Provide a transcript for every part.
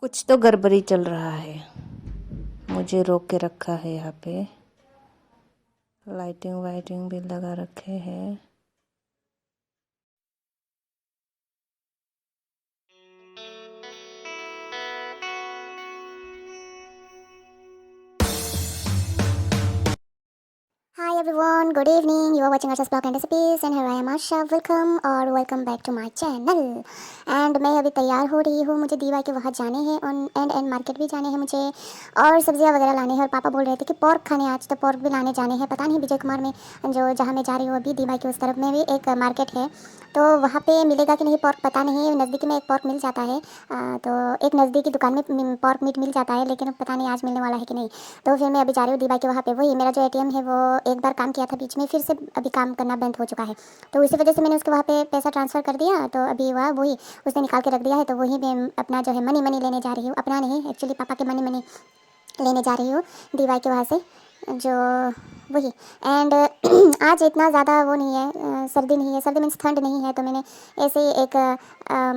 कुछ तो गड़बड़ी चल रहा है। मुझे रोक के रखा है यहाँ पे। लाइटिंग वाइटिंग भी लगा रखे हैं। Hi everyone, good evening. You are watching Asha's Blog and Recipes and here I am Asha. Welcome back to my channel. And मैं अभी तैयार हो रही हूँ। मुझे दीवा के वहाँ जाने हैं एंड मार्केट भी जाने हैं मुझे, और सब्जियाँ वगैरह लाने हैं। और पापा बोल रहे थे कि पोर्क खाने आज, तो पोर्क भी लाने जाने हैं। पता नहीं विजय कुमार में जो जहाँ मैं जा रही हूँ अभी दीवा के उस तरफ में भी एक मार्केट है, तो वहाँ पे मिलेगा कि नहीं पोर्क पता नहीं। नज़दीकी में एक पोर्क मिल जाता है, तो एक नज़दीकी दुकान में पोर्क मीट मिल जाता है, लेकिन पता नहीं आज मिलने वाला है कि नहीं। तो फिर मैं अभी जा रही हूँ दीवा के वहाँ पे। वही मेरा जो एटीएम है वो एक बार काम किया था बीच में, फिर से अभी काम करना बंद हो चुका है, तो इसी वजह से मैंने उसके वहाँ पे पैसा ट्रांसफ़र कर दिया। तो अभी वही उसने निकाल के रख दिया है, तो वही मैं अपना जो है मनी लेने जा रही हूँ। अपना नहीं, एक्चुअली पापा के मनी लेने जा रही हूँ दीवार के वहाँ से, जो वही। एंड आज इतना ज़्यादा वो नहीं है, सर्दी नहीं है, सर्दी मीन्स ठंड नहीं है, तो मैंने ऐसे ही एक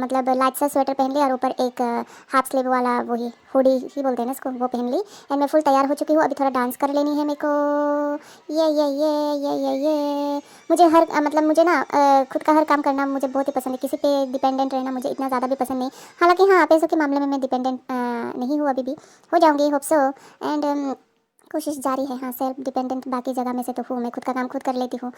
मतलब लाइट सा स्वेटर पहन लिया और ऊपर एक हाफ स्लीव वाला वही हुडी ही बोलते हैं ना इसको, वो पहन ली। एंड मैं फुल तैयार हो चुकी हूँ। अभी थोड़ा डांस कर लेनी है मेरे को। ये मुझे मतलब मुझे ना खुद का हर काम करना मुझे बहुत ही पसंद है। किसी पे डिपेंडेंट रहना मुझे इतना ज़्यादा भी पसंद नहीं। हालांकि हाँ, पैसों के मामले में मैं डिपेंडेंट नहीं हूँ, अभी भी हो जाऊँगी, होप सो। एंड कोशिश जारी है। हाँ, सेल्फ डिपेंडेंट बाकी जगह में से तो हूँ। मैं खुद का काम खुद कर लेती हूँ,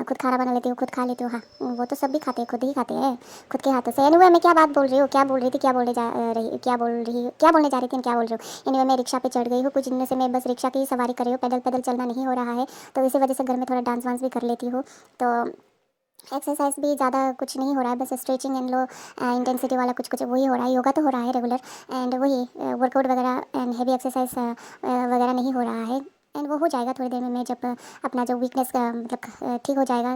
खुद खाना बना लेती हूँ, खुद खा लेती हूँ। हाँ, वो तो सब भी खाते हैं, खुद ही खाते हैं खुद के हाथों से। एनीवे, मैं क्या बात बोल रही हूँ, क्या बोल रही थी, क्या बोलने जा रही थी, क्या बोल रही हूँ। एनीवे, मैं रिक्शा पे चढ़ गई हूँ। कुछ दिनों से मैं बस रिक्शा की सवारी कर रही हूँ, पैदल पैदल चलना नहीं हो रहा है, तो इसी वजह से घर में थोड़ा डांस वांस भी कर लेती हूँ। तो एक्सरसाइज भी ज़्यादा कुछ नहीं हो रहा है, बस स्ट्रेचिंग एंड लो इंटेंसिटी वाला कुछ कुछ वही हो रहा है। योगा तो हो रहा है रेगुलर, एंड वही वर्कआउट वगैरह एंड हैवी एक्सरसाइज वगैरह नहीं हो रहा है। एंड वो हो जाएगा थोड़ी देर में। मैं जब अपना जो वीकनेस का मतलब ठीक हो जाएगा,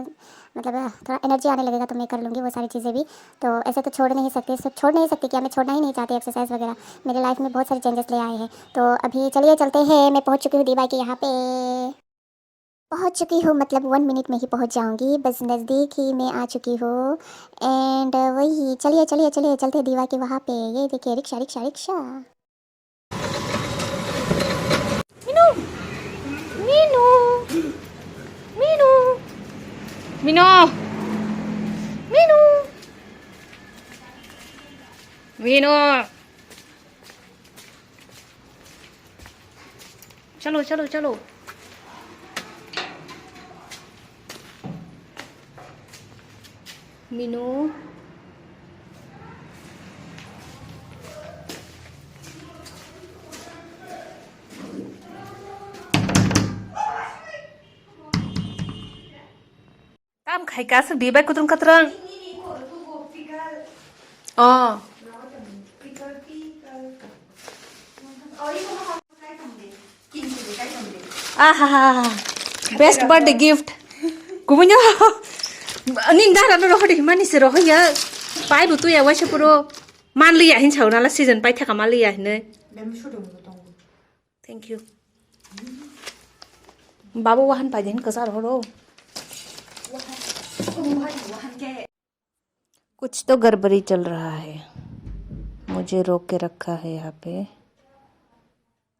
मतलब थोड़ा एनर्जी आने लगेगा, तो मैं कर लूँगी वो सारी चीज़ें भी। तो ऐसे तो छोड़ नहीं सकती, सब छोड़ नहीं सकती, क्या मैं छोड़ना ही नहीं चाहती एक्सरसाइज वगैरह। मेरी लाइफ में बहुत सारे चेंजेस ले आए हैं। तो अभी चलिए चलते हैं। मैं पहुँच चुकी हूँ दीवार के यहाँ पे, पहुँच चुकी हूँ, मतलब 1 मिनट में ही पहुँच जाऊँगी, बस नज़दीक ही मैं आ चुकी हूँ। एंड वही चलिए चलिए चलिए चलते हैं दीवा के वहाँ पे। ये देखिए rickshaw rickshaw rickshaw. Meenu, Meenu, Meenu, Meenu, Meenu, Meenu, चलो चलो चलो। मीनू, काम खाइकासो दिबाय कुदुम कतरं। आहा, बेस्ट बर्थडे गिफ्ट गुबुन्यो निंग दारा नो रहो दे मानि से रहो या पाइ बुतु या वासे पुरो मान लिया हिन छाव नाला सीजन पाइ थाका मा लिया हिने। थैंक यू बाबू वाहन पाइ दिन कसा रहो। कुछ तो गड़बड़ी चल रहा है। मुझे रोक के रखा है यहाँ पे।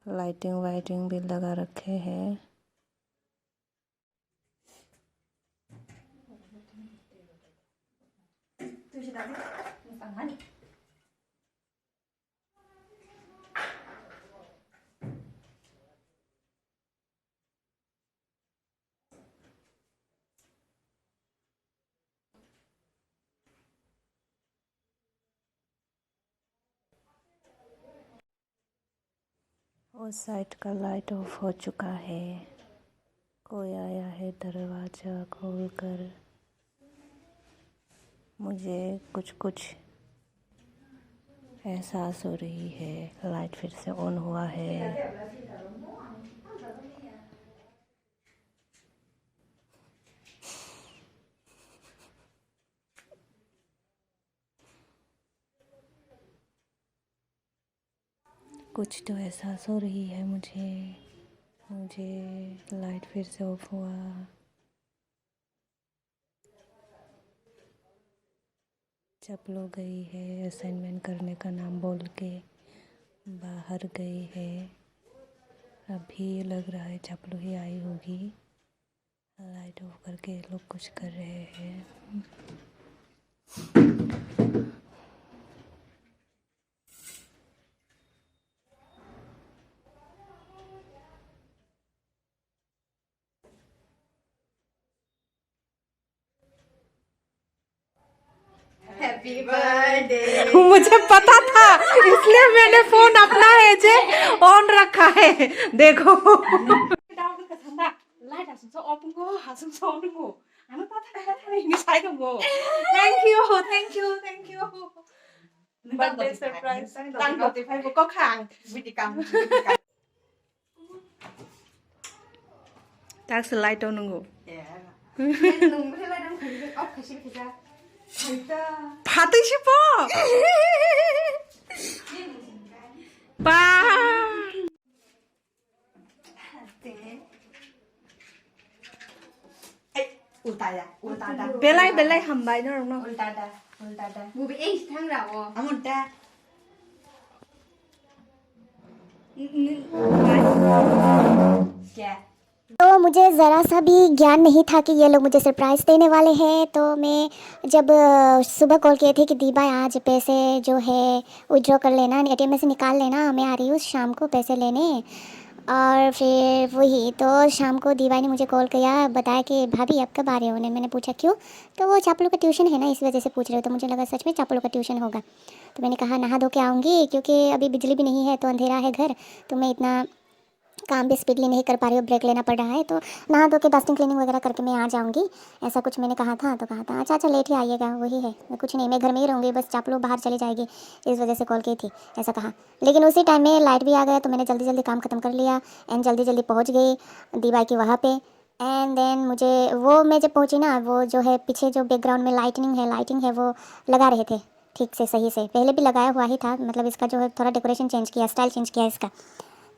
लाइटिंग वाइटिंग भी लगा रखे हैं। उस साइड का लाइट ऑफ हो चुका है। कोई आया है दरवाज़ा खोलकर। मुझे कुछ कुछ एहसास हो रही है। लाइट फिर से ऑन हुआ है। कुछ तो एहसास हो रही है मुझे लाइट फिर से ऑफ हुआ। चपलो गई है असाइनमेंट करने का नाम बोल के। बाहर गई है, अभी लग रहा है चपलू ही आई होगी। लाइट ऑफ करके लोग कुछ कर रहे हैं। Happy birthday. मुझे पता था, इसलिए मैंने फोन अपना है जे ऑन रखा है। देखो बर्थडे सरप्राइज ตั้ง notify ก็ค้างวิธีกรรม ताक से लाइट ऑन हो ลุงไม่ใช่ไรน้ำคือออฟคือชิคจ้าไฮจ้า 파트 싶어. 빠. เอ้ยอุตายะอุตาดา 벨라이 한바이 너랑 อุตาดาอุตาดา บูบีเอ็กซ์ทั้งเราอ่ะ อามุนตา แก तो मुझे ज़रा सा भी ज्ञान नहीं था कि ये लोग मुझे सरप्राइज़ देने वाले हैं। तो मैं जब सुबह कॉल किए थे कि दीबा आज पैसे जो है विड्रॉ कर लेना, एटीएम में से निकाल लेना, मैं आ रही हूँ शाम को पैसे लेने। और फिर वही तो शाम को दीवाई ने मुझे कॉल किया, बताया कि भाभी आप कब आ रहे हो। मैंने पूछा क्यों, तो वो चापलू का ट्यूशन है ना, इस वजह से पूछ रहे हो। तो मुझे लगा सच में चापलू का ट्यूशन होगा। तो मैंने कहा नहा धो के आऊँगी, क्योंकि अभी बिजली भी नहीं है तो अंधेरा है घर, तो मैं इतना काम भी स्पीडली नहीं कर पा रही हूँ, ब्रेक लेना पड़ रहा है। तो नहा धो के डस्टिंग क्लीनिंग वगैरह करके मैं आ जाऊँगी, ऐसा कुछ मैंने कहा था। तो कहा था अच्छा लेट ही आइएगा, वही है, मैं कुछ नहीं, मैं घर में ही रहूँगी, बस चापलू बाहर चली जाएगी, इस वजह से कॉल की थी, ऐसा कहा। लेकिन उसी टाइम में लाइट भी आ गया, तो मैंने जल्दी जल्दी काम ख़त्म कर लिया एंड जल्दी जल्दी पहुँच गई दीवाई की वहाँ पर। एंड देन मुझे वो, मैं जब पहुँची ना, वो जो है पीछे जो बैकग्राउंड में लाइटिंग है वो लगा रहे थे ठीक से, सही से। पहले भी लगाया हुआ ही था, मतलब इसका जो है थोड़ा डेकोरेशन चेंज किया, स्टाइल चेंज किया इसका।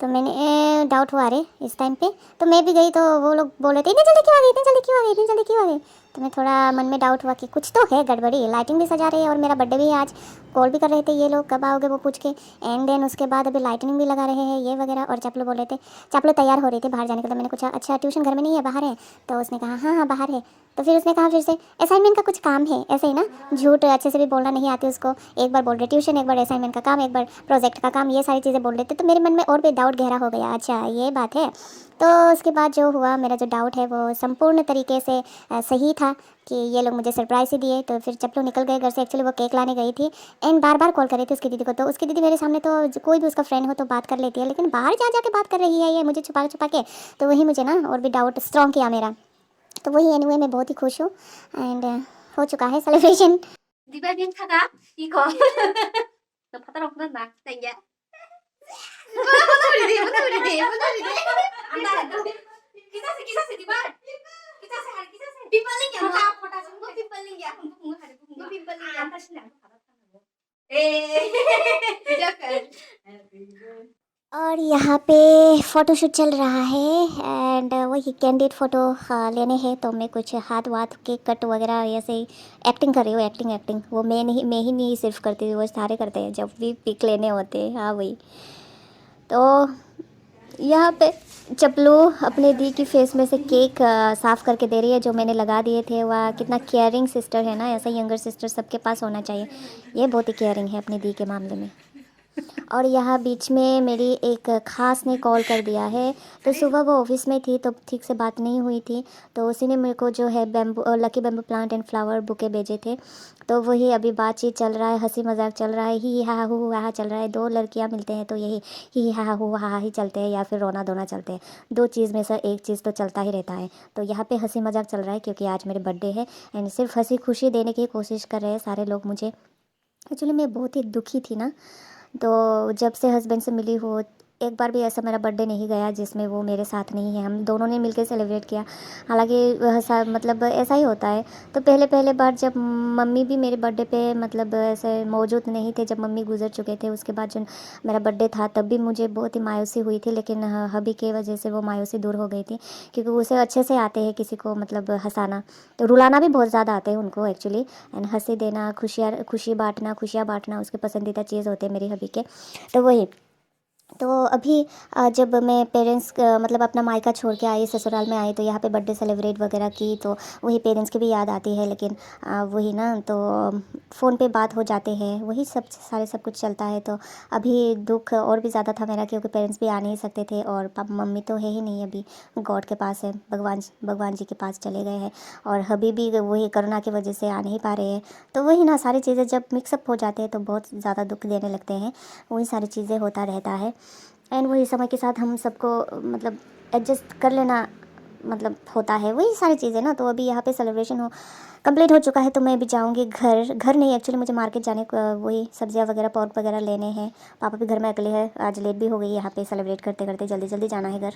तो मैंने डाउट हुआ अरे इस टाइम पे, तो मैं भी गई, तो वो लोग बोल रहे थे इतनी जल्दी क्यों आ गई, इतनी जल्दी क्यों आ गई, इतनी जल्दी क्यों आ गई। तो मैं थोड़ा मन में डाउट हुआ कि कुछ तो है गड़बड़ी, लाइटिंग भी सजा रही है और मेरा बर्थडे भी है आज। कॉल भी कर रहे थे ये लोग कब आओगे वो पूछ के, एंड देन उसके बाद अभी लाइटिंग भी लगा रहे हैं ये वगैरह। और चापलू बोल रहे थे, चापलू तैयार हो रही थी बाहर जाने के लिए। मैंने पूछा अच्छा ट्यूशन घर में नहीं है बाहर है, तो उसने कहा हाँ हाँ बाहर है। तो फिर उसने कहा फिर से असाइनमेंट का कुछ काम है, ऐसे ही ना, झूठ अच्छे से भी बोलना नहीं आती उसको। एक बार बोल रहे ट्यूशन, एक बार असाइनमेंट का काम, एक बार प्रोजेक्ट का काम, ये सारी चीज़ें बोल रहे थे। तो मेरे मन में और भी डाउट गहरा हो गया, अच्छा ये बात है। तो उसके बाद जो हुआ, मेरा जो डाउट है वो संपूर्ण तरीके से सही था कि ये लोग मुझे सरप्राइज़ ही दिए। तो फिर चप्पू निकल गए घर से, एक्चुअली वो केक लाने गई थी एंड बार बार कॉल कर रही थी उसकी दीदी को। तो उसकी दीदी मेरे सामने तो कोई भी उसका फ्रेंड हो तो बात कर लेती है, लेकिन बाहर जा के बात कर रही है ये मुझे छुपा छुपा के। तो वही मुझे ना और भी डाउट स्ट्रॉन्ग किया मेरा। तो वही एनीवे मैं बहुत ही खुश हूँ एंड हो चुका है सेलिब्रेशन। 디바 빈타가 이거 너 파다로 보낸다 땡겨 무너리디 안다 기사세 디바 기사세 할 기사세 빈발링이야 포타 정도 빈발링이야 한국 하리 한국 빈발링이야 안 다시는 안 받았다고 이제까지 और यहाँ पे फ़ोटोशूट चल रहा है एंड वही कैंडिड फ़ोटो लेने हैं। तो मैं कुछ हाथ वाथ के कट वगैरह ऐसे ही एक्टिंग कर रही हूँ, एक्टिंग वो मैं ही नहीं सिर्फ करती हूँ, वो सारे करते हैं जब भी पिक लेने होते हैं। हाँ वही। तो यहाँ पे चप्लू अपने दी की फेस में से केक साफ़ करके दे रही है जो मैंने लगा दिए थे। वह कितना केयरिंग सिस्टर है ना, ऐसा यंगर सिस्टर सबके पास होना चाहिए। ये बहुत ही केयरिंग है अपनी दी के मामले में। और यहाँ बीच में मेरी एक ख़ास ने कॉल कर दिया है। तो सुबह वो ऑफिस में थी तो ठीक से बात नहीं हुई थी, तो उसी ने मेरे को जो है lucky bamboo plant and flower bouquet भेजे थे। तो वही अभी बातचीत चल रहा है, हंसी मजाक चल रहा है, ही हा हू हा चल रहा है। दो लड़कियाँ मिलते हैं तो यही ही हा हू हा ही चलते हैं, या फिर रोना धोना चलते हैं। दो चीज़ में से एक चीज़ तो चलता ही रहता है। तो यहाँ पे हंसी मजाक चल रहा है क्योंकि आज मेरे बर्थडे है एंड सिर्फ हंसी खुशी देने की कोशिश कर रहे हैं सारे लोग मुझे। एक्चुअली मैं बहुत ही दुखी थी ना, तो जब से हस्बैंड से मिली हो एक बार भी ऐसा मेरा बर्थडे नहीं गया जिसमें वो मेरे साथ नहीं है। हम दोनों ने मिलकर सेलिब्रेट किया, हालांकि मतलब ऐसा ही होता है। तो पहले बार जब मम्मी भी मेरे बर्थडे पे मतलब ऐसे मौजूद नहीं थे, जब मम्मी गुजर चुके थे, उसके बाद जो मेरा बर्थडे था तब भी मुझे बहुत ही मायूसी हुई थी। लेकिन हबी के वजह से वो मायूसी दूर हो गई थी, क्योंकि उसे अच्छे से आते हैं किसी को मतलब हंसाना, तो रुलाना भी बहुत ज़्यादा आते हैं उनको एक्चुअली। एंड हंसी देना, खुशियाँ बांटना उसकी पसंदीदा चीज़ होते हैं मेरी हबी के। तो वही तो अभी जब मैं पेरेंट्स मतलब अपना मायका छोड़ के आई, ससुराल में आई, तो यहाँ पे बर्थडे सेलिब्रेट वगैरह की, तो वही पेरेंट्स की भी याद आती है। लेकिन वही ना, तो फ़ोन पे बात हो जाते हैं, वही सब सारे सब कुछ चलता है। तो अभी दुख और भी ज़्यादा था मेरा, क्योंकि पेरेंट्स भी आ नहीं सकते थे और पापा मम्मी तो है ही नहीं, अभी गॉड के पास है, भगवान जी के पास चले गए हैं। और अभी भी वही कोरोना की वजह से आ नहीं पा रहे हैं। तो वही ना, सारी चीज़ें जब मिक्सअप हो जाते हैं तो बहुत ज़्यादा दुख देने लगते हैं। वही सारी चीज़ें होता रहता है। एंड वही समय के साथ हम सबको मतलब एडजस्ट कर लेना मतलब होता है, वही सारी चीज़ें ना। तो अभी यहाँ पे सेलिब्रेशन कंप्लीट हो चुका है, तो मैं भी जाऊँगी घर नहीं, एक्चुअली मुझे मार्केट जाने को, वही सब्जियाँ वगैरह पोर्क वगैरह लेने हैं। पापा भी घर में अकेले हैं, आज लेट भी हो गई यहाँ पे सेलिब्रेट करते करते, जल्दी जल्दी जाना है घर।